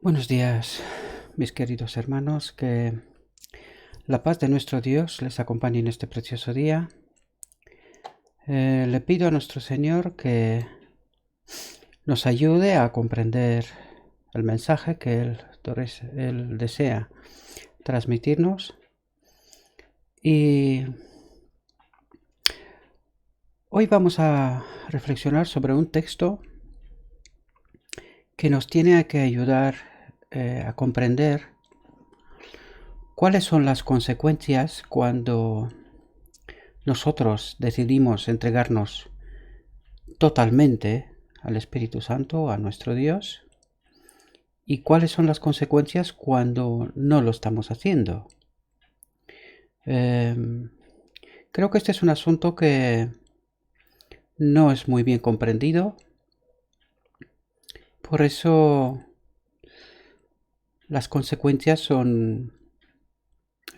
Buenos días, mis queridos hermanos, que la paz de nuestro Dios les acompañe en este precioso día. Le pido a nuestro Señor que nos ayude a comprender el mensaje que Él desea transmitirnos. Y hoy vamos a reflexionar sobre un texto que nos tiene que ayudar a comprender cuáles son las consecuencias cuando nosotros decidimos entregarnos totalmente al Espíritu Santo, a nuestro Dios, y cuáles son las consecuencias cuando no lo estamos haciendo. Creo que este es un asunto que no es muy bien comprendido, por eso las consecuencias son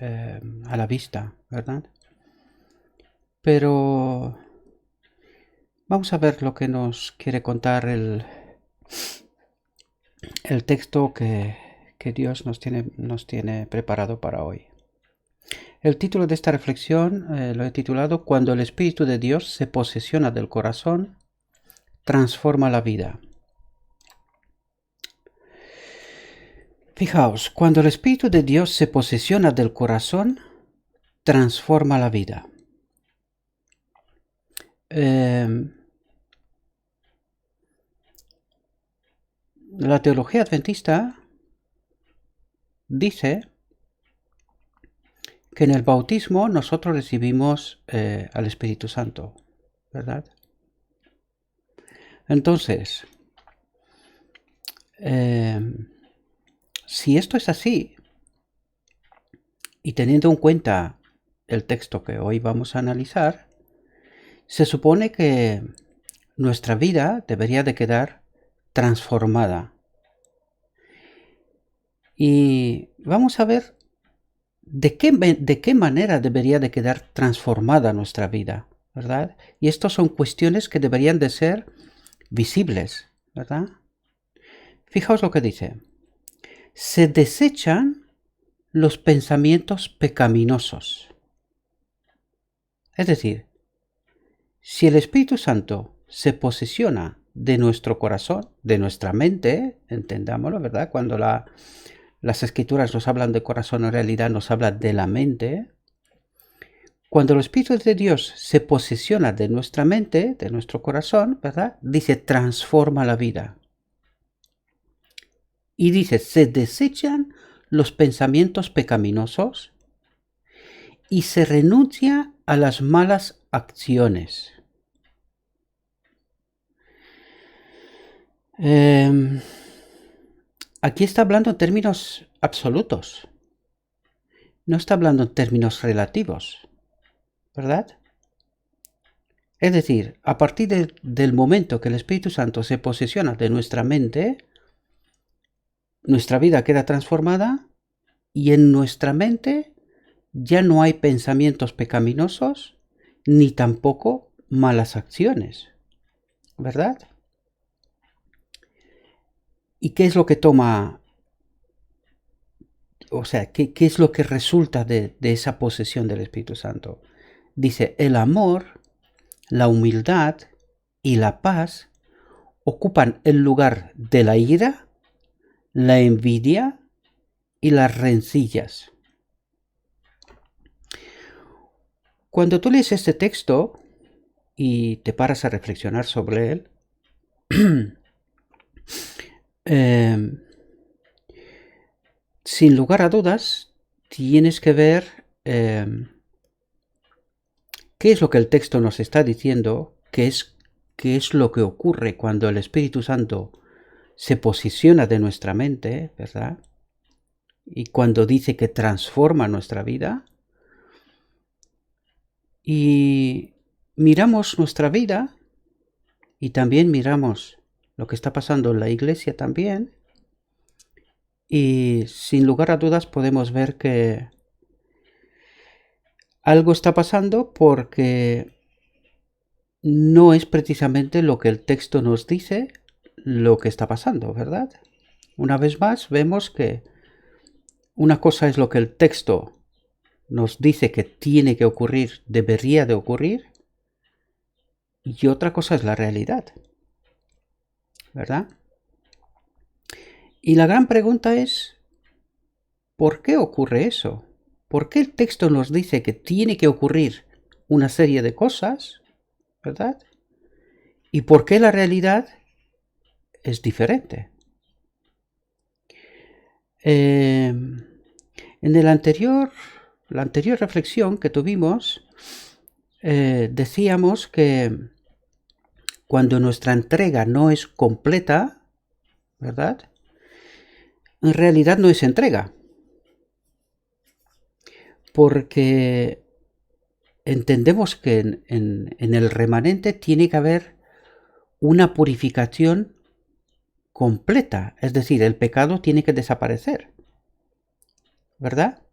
a la vista, ¿verdad? Pero vamos a ver lo que nos quiere contar el texto que Dios nos tiene preparado para hoy. El título de esta reflexión lo he titulado Cuando el Espíritu de Dios se posesiona del corazón, transforma la vida. Fijaos, cuando el Espíritu de Dios se posesiona del corazón, transforma la vida. La teología adventista dice que en el bautismo nosotros recibimos al Espíritu Santo, ¿verdad? Entonces, si esto es así, y teniendo en cuenta el texto que hoy vamos a analizar, se supone que nuestra vida debería de quedar transformada. Y vamos a ver de qué manera debería de quedar transformada nuestra vida, ¿verdad? Y estas son cuestiones que deberían de ser visibles, ¿verdad? Fijaos lo que dice. Se desechan los pensamientos pecaminosos. Es decir, si el Espíritu Santo se posesiona de nuestro corazón, de nuestra mente, entendámoslo, ¿verdad? Cuando las Escrituras nos hablan de corazón, en realidad nos hablan de la mente. Cuando el Espíritu de Dios se posesiona de nuestra mente, de nuestro corazón, ¿verdad? Dice, transforma la vida. Y dice, se desechan los pensamientos pecaminosos y se renuncia a las malas acciones. Aquí está hablando en términos absolutos. No está hablando en términos relativos, ¿verdad? Es decir, a partir del momento que el Espíritu Santo se posesiona de nuestra mente, nuestra vida queda transformada y en nuestra mente ya no hay pensamientos pecaminosos ni tampoco malas acciones, ¿verdad? ¿Y qué es lo que toma? O sea, ¿qué es lo que resulta de esa posesión del Espíritu Santo? Dice, el amor, la humildad y la paz ocupan el lugar de la ira, la envidia y las rencillas. Cuando tú lees este texto y te paras a reflexionar sobre él, sin lugar a dudas, tienes que ver qué es lo que el texto nos está diciendo, qué es lo que ocurre cuando el Espíritu Santo se posiciona de nuestra mente, ¿verdad? Y cuando dice que transforma nuestra vida. Y miramos nuestra vida y también miramos lo que está pasando en la iglesia también. Y sin lugar a dudas podemos ver que algo está pasando porque no es precisamente lo que el texto nos dice lo que está pasando, ¿verdad? Una vez más, vemos que una cosa es lo que el texto nos dice que tiene que ocurrir, debería de ocurrir, y otra cosa es la realidad, ¿verdad? Y la gran pregunta es, ¿por qué ocurre eso? ¿Por qué el texto nos dice que tiene que ocurrir una serie de cosas, ¿verdad? ¿Y por qué la realidad es diferente? En la anterior reflexión que tuvimos, decíamos que cuando nuestra entrega no es completa, ¿verdad? En realidad no es entrega, porque entendemos que en el remanente tiene que haber una purificación completa, es decir, el pecado tiene que desaparecer, ¿verdad?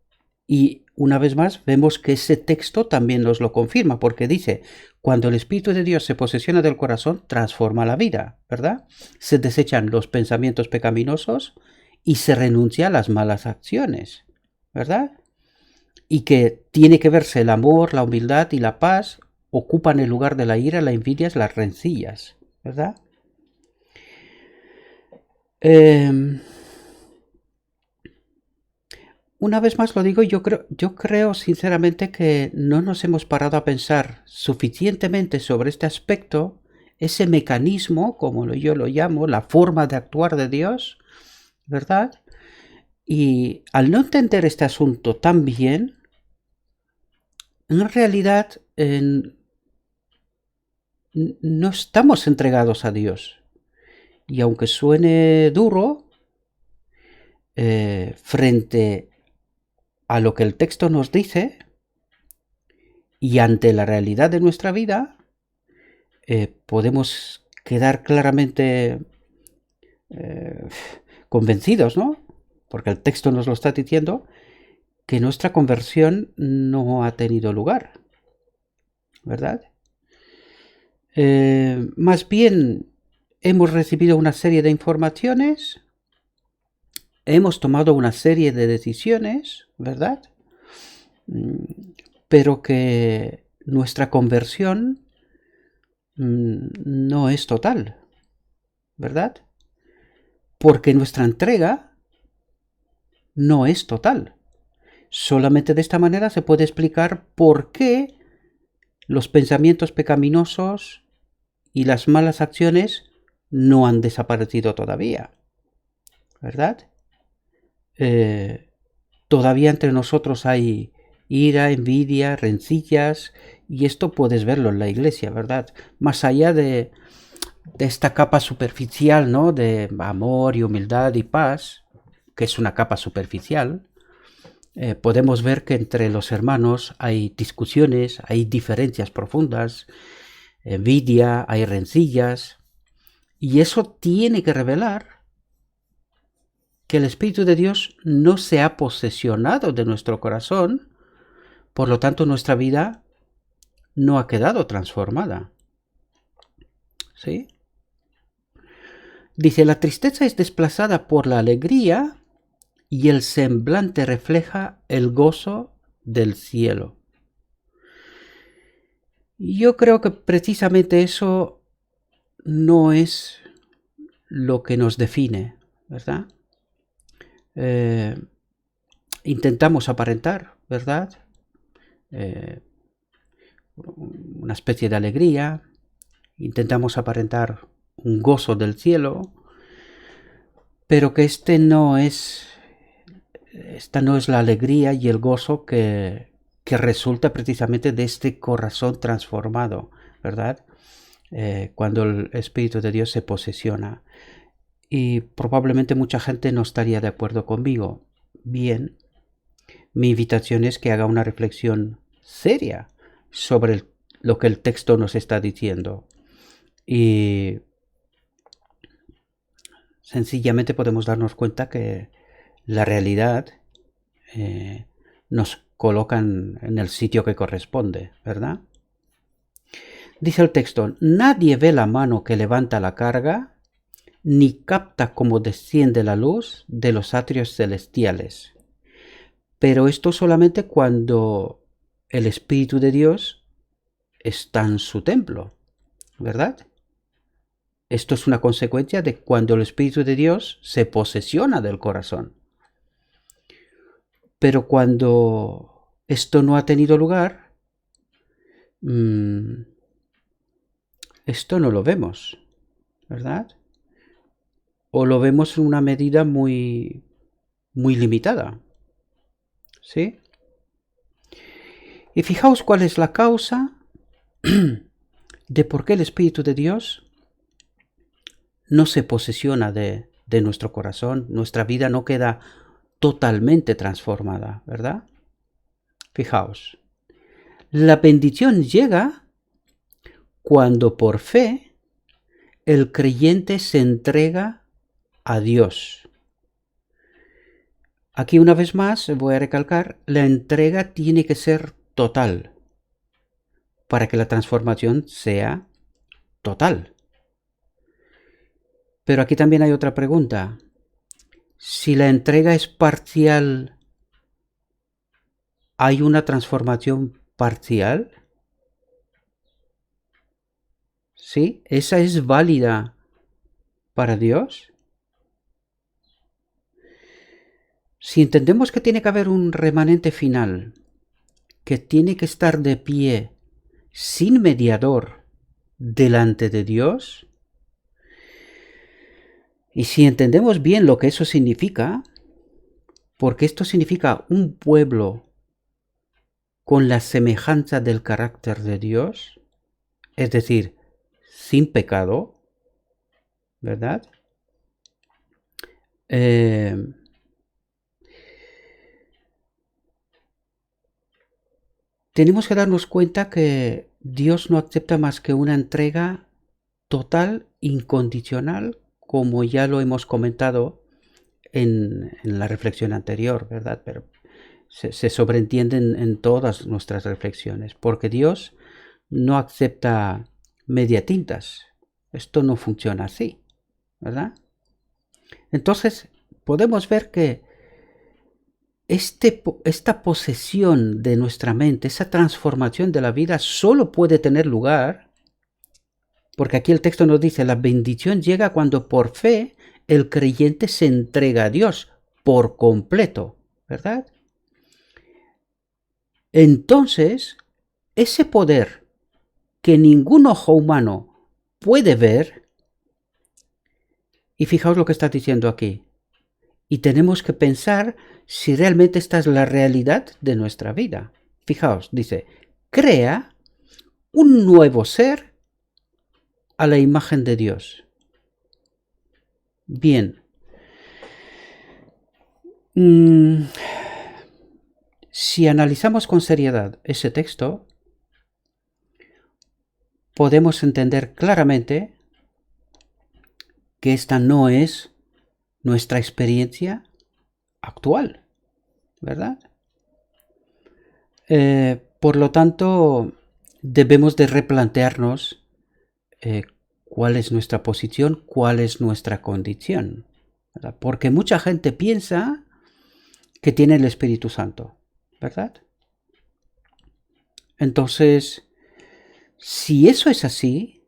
Y una vez más vemos que ese texto también nos lo confirma, porque dice, cuando el Espíritu de Dios se posesiona del corazón, transforma la vida, ¿verdad? Se desechan los pensamientos pecaminosos y se renuncia a las malas acciones, ¿verdad? Y que tiene que verse el amor, la humildad y la paz ocupan el lugar de la ira, la envidia, las rencillas, ¿verdad? Una vez más lo digo, yo creo sinceramente que no nos hemos parado a pensar suficientemente sobre este aspecto, ese mecanismo, como yo lo llamo, la forma de actuar de Dios, ¿verdad? Y al no entender este asunto tan bien, en realidad no estamos entregados a Dios. Y aunque suene duro, frente a lo que el texto nos dice y ante la realidad de nuestra vida, podemos quedar claramente convencidos, ¿no? Porque el texto nos lo está diciendo, que nuestra conversión no ha tenido lugar, ¿verdad? Más bien hemos recibido una serie de informaciones, hemos tomado una serie de decisiones, ¿verdad? Pero que nuestra conversión no es total, ¿verdad? Porque nuestra entrega no es total. Solamente de esta manera se puede explicar por qué los pensamientos pecaminosos y las malas acciones no han desaparecido todavía, ¿verdad? Todavía entre nosotros hay ira, envidia, rencillas, y esto puedes verlo en la iglesia, ¿verdad? Más allá de esta capa superficial, ¿no? De amor y humildad y paz, que es una capa superficial, podemos ver que entre los hermanos hay discusiones, hay diferencias profundas, envidia, hay rencillas, y eso tiene que revelar que el Espíritu de Dios no se ha posesionado de nuestro corazón, por lo tanto nuestra vida no ha quedado transformada. ¿Sí? Dice, la tristeza es desplazada por la alegría y el semblante refleja el gozo del cielo. Yo creo que precisamente eso no es lo que nos define, ¿verdad? Intentamos aparentar, ¿verdad? Una especie de alegría, intentamos aparentar un gozo del cielo, pero que esta no es la alegría y el gozo que resulta precisamente de este corazón transformado, ¿verdad? Cuando el Espíritu de Dios se posesiona. Y probablemente mucha gente no estaría de acuerdo conmigo. Bien, mi invitación es que haga una reflexión seria sobre lo que el texto nos está diciendo. Y sencillamente podemos darnos cuenta que la realidad nos coloca en el sitio que corresponde, ¿verdad? Dice el texto, nadie ve la mano que levanta la carga, ni capta cómo desciende la luz de los atrios celestiales. Pero esto solamente cuando el Espíritu de Dios está en su templo, ¿verdad? Esto es una consecuencia de cuando el Espíritu de Dios se posesiona del corazón. Pero cuando esto no ha tenido lugar, esto no lo vemos, ¿verdad? O lo vemos en una medida muy limitada, ¿sí? Y fijaos cuál es la causa de por qué el Espíritu de Dios no se posesiona de nuestro corazón, nuestra vida no queda totalmente transformada, ¿verdad? Fijaos, la bendición llega cuando por fe el creyente se entrega a Dios. Aquí una vez más voy a recalcar, la entrega tiene que ser total para que la transformación sea total. Pero aquí también hay otra pregunta. Si la entrega es parcial, ¿hay una transformación parcial? ¿Sí? ¿Esa es válida para Dios? Si entendemos que tiene que haber un remanente final, que tiene que estar de pie sin mediador delante de Dios, y si entendemos bien lo que eso significa, porque esto significa un pueblo con la semejanza del carácter de Dios, es decir, sin pecado, ¿verdad? Tenemos que darnos cuenta que Dios no acepta más que una entrega total, incondicional, como ya lo hemos comentado en la reflexión anterior, ¿verdad? Pero se sobreentiende en todas nuestras reflexiones, porque Dios no acepta media tintas. Esto no funciona así, ¿verdad? Entonces, podemos ver que esta posesión de nuestra mente, esa transformación de la vida, solo puede tener lugar, porque aquí el texto nos dice, la bendición llega cuando por fe el creyente se entrega a Dios por completo, ¿verdad? Entonces, ese poder que ningún ojo humano puede ver, y fijaos lo que está diciendo aquí, y tenemos que pensar si realmente esta es la realidad de nuestra vida. Fijaos, dice, crea un nuevo ser a la imagen de Dios. Bien. Si analizamos con seriedad ese texto, podemos entender claramente que esta no es nuestra experiencia actual, ¿verdad? Por lo tanto, debemos de replantearnos cuál es nuestra posición, cuál es nuestra condición, ¿verdad? Porque mucha gente piensa que tiene el Espíritu Santo, ¿verdad? Entonces, si eso es así,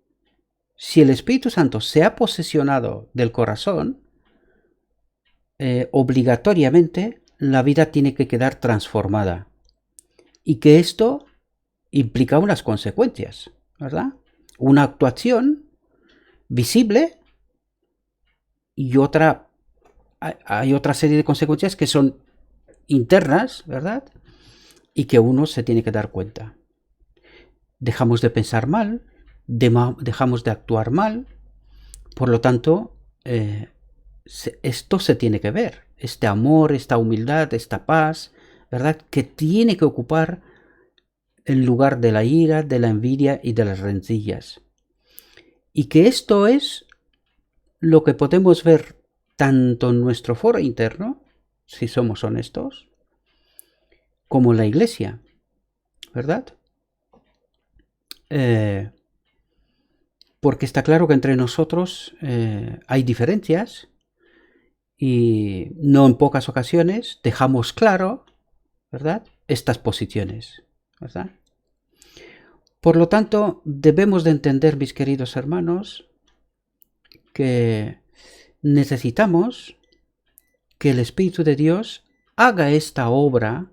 si el Espíritu Santo se ha posesionado del corazón, obligatoriamente la vida tiene que quedar transformada. Y que esto implica unas consecuencias, ¿verdad? Una actuación visible y hay otra serie de consecuencias que son internas, ¿verdad? Y que uno se tiene que dar cuenta. Dejamos de pensar mal, dejamos de actuar mal, por lo tanto, esto se tiene que ver, este amor, esta humildad, esta paz, ¿verdad? Que tiene que ocupar el lugar de la ira, de la envidia y de las rencillas. Y que esto es lo que podemos ver tanto en nuestro foro interno, si somos honestos, como en la iglesia, ¿verdad? porque está claro que entre nosotros hay diferencias y no en pocas ocasiones dejamos claro, ¿verdad?, estas posiciones, ¿verdad? Por lo tanto, debemos de entender, mis queridos hermanos, que necesitamos que el Espíritu de Dios haga esta obra,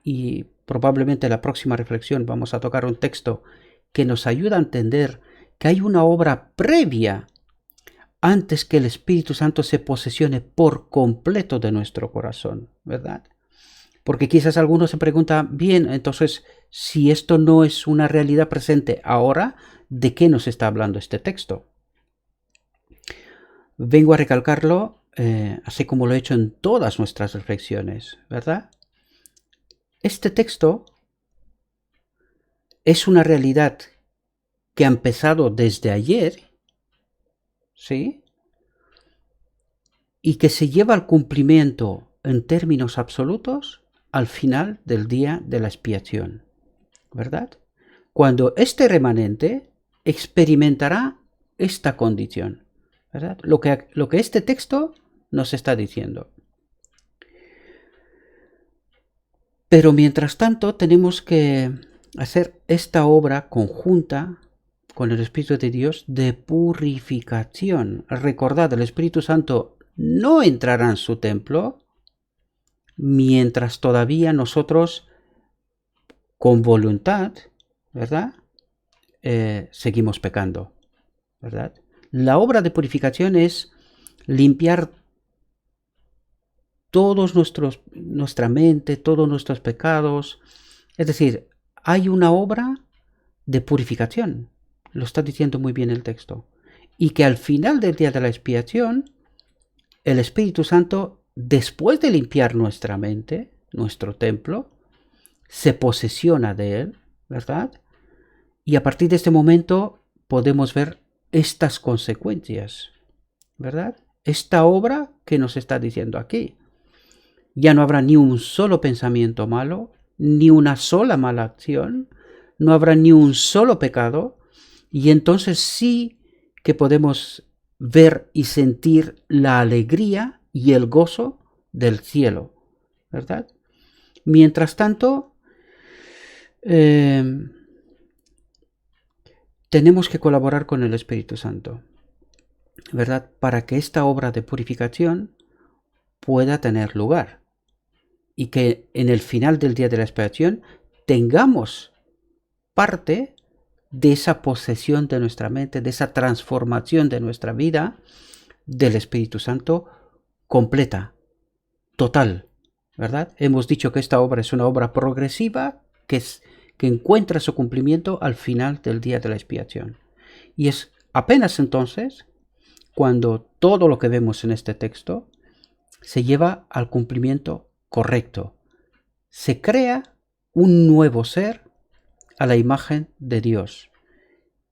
y probablemente en la próxima reflexión vamos a tocar un texto que nos ayuda a entender que hay una obra previa antes que el Espíritu Santo se posesione por completo de nuestro corazón, ¿verdad? Porque quizás algunos se preguntan, bien, entonces, si esto no es una realidad presente ahora, ¿de qué nos está hablando este texto? Vengo a recalcarlo, así como lo he hecho en todas nuestras reflexiones, ¿verdad? Este texto es una realidad que ha empezado desde ayer, ¿sí? Y que se lleva al cumplimiento en términos absolutos al final del día de la expiación, ¿verdad? Cuando este remanente experimentará esta condición, ¿verdad? Lo que este texto nos está diciendo. Pero mientras tanto tenemos que hacer esta obra conjunta con el Espíritu de Dios de purificación. Recordad, el Espíritu Santo no entrará en su templo mientras todavía nosotros con voluntad, ¿verdad?, seguimos pecando, ¿verdad? La obra de purificación es limpiar nuestra mente, todos nuestros pecados. Es decir, hay una obra de purificación, lo está diciendo muy bien el texto, y que al final del día de la expiación, el Espíritu Santo, después de limpiar nuestra mente, nuestro templo, se posesiona de él, ¿verdad? Y a partir de este momento podemos ver estas consecuencias, ¿verdad? Esta obra que nos está diciendo aquí. Ya no habrá ni un solo pensamiento malo, ni una sola mala acción, no habrá ni un solo pecado, y entonces sí que podemos ver y sentir la alegría y el gozo del cielo, ¿verdad? Mientras tanto, tenemos que colaborar con el Espíritu Santo, ¿verdad?, para que esta obra de purificación pueda tener lugar y que en el final del día de la expiación tengamos parte de esa posesión de nuestra mente, de esa transformación de nuestra vida del Espíritu Santo completa, total, ¿verdad? Hemos dicho que esta obra es una obra progresiva que encuentra su cumplimiento al final del día de la expiación. Y es apenas entonces cuando todo lo que vemos en este texto se lleva al cumplimiento correcto. Se crea un nuevo ser a la imagen de Dios.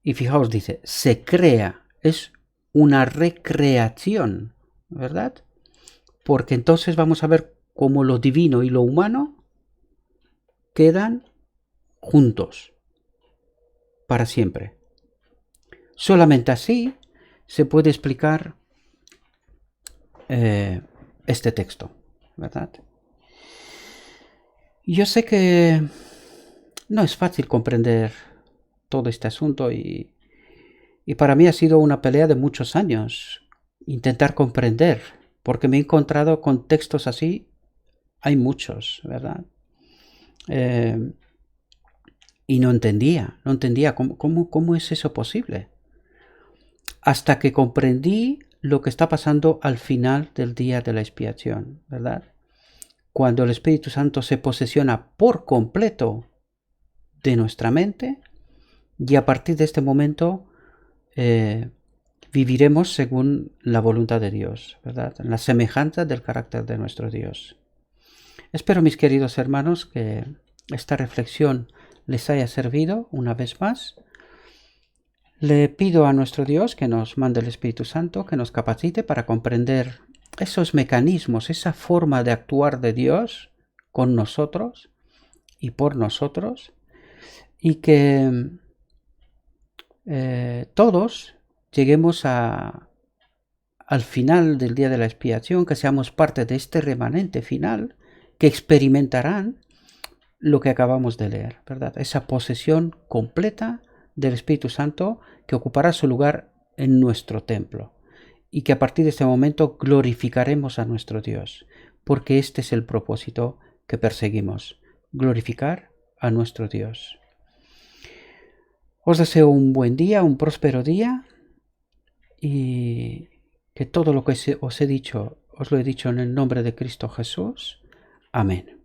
Y fijaos, dice, se crea, es una recreación, ¿verdad? Porque entonces vamos a ver cómo lo divino y lo humano quedan juntos para siempre. Solamente así se puede explicar este texto, ¿verdad? Yo sé que no es fácil comprender todo este asunto y para mí ha sido una pelea de muchos años intentar comprender, porque me he encontrado con textos así, hay muchos, ¿verdad? Y no entendía cómo es eso posible. Hasta que comprendí lo que está pasando al final del día de la expiación, ¿verdad? Cuando el Espíritu Santo se posesiona por completo de nuestra mente, y a partir de este momento viviremos según la voluntad de Dios, ¿verdad? En la semejanza del carácter de nuestro Dios. Espero, mis queridos hermanos, que esta reflexión les haya servido una vez más. Le pido a nuestro Dios que nos mande el Espíritu Santo, que nos capacite para comprender esos mecanismos, esa forma de actuar de Dios con nosotros y por nosotros, y que todos lleguemos al final del día de la expiación, que seamos parte de este remanente final, que experimentarán lo que acabamos de leer, ¿verdad? Esa posesión completa del Espíritu Santo que ocupará su lugar en nuestro templo y que a partir de este momento glorificaremos a nuestro Dios, porque este es el propósito que perseguimos, glorificar a nuestro Dios. Os deseo un buen día, un próspero día y que todo lo que os he dicho, os lo he dicho en el nombre de Cristo Jesús. Amén.